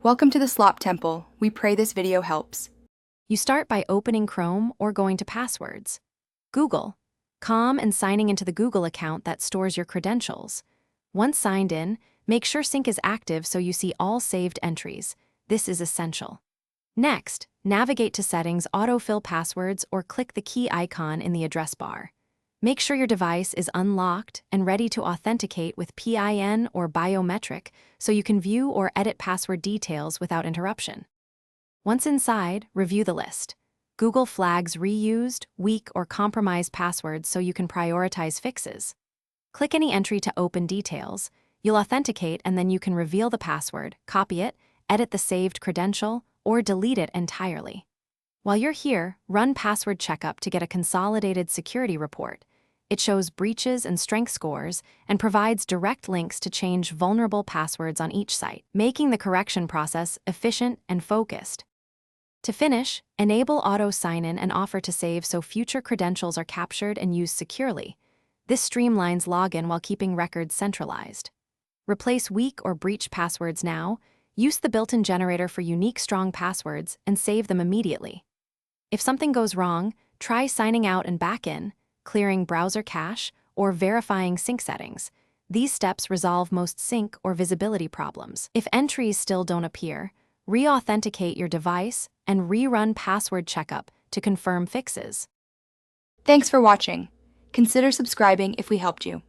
Welcome to the Slop Temple. We pray this video helps. You start by opening Chrome or going to Passwords. Google. And signing into the Google account that stores your credentials. Once signed in, make sure sync is active so you see all saved entries. This is essential. Next, navigate to Settings, autofill passwords, or click the key icon in the address bar. Make sure your device is unlocked and ready to authenticate with PIN or biometric so you can view or edit password details without interruption. Once inside, review the list. Google flags reused, weak, or compromised passwords so you can prioritize fixes. Click any entry to open details. You'll authenticate and then you can reveal the password, copy it, edit the saved credential, or delete it entirely. While you're here, run Password Checkup to get a consolidated security report. It shows breaches and strength scores and provides direct links to change vulnerable passwords on each site, making the correction process efficient and focused. To finish, enable auto sign-in and offer to save so future credentials are captured and used securely. This streamlines login while keeping records centralized. Replace weak or breached passwords now, use the built-in generator for unique strong passwords, and save them immediately. If something goes wrong, try signing out and back in, clearing browser cache, or verifying sync settings. These steps resolve most sync or visibility problems. If entries still don't appear, re-authenticate your device and rerun Password Checkup to confirm fixes. Thanks for watching. Consider subscribing if we helped you.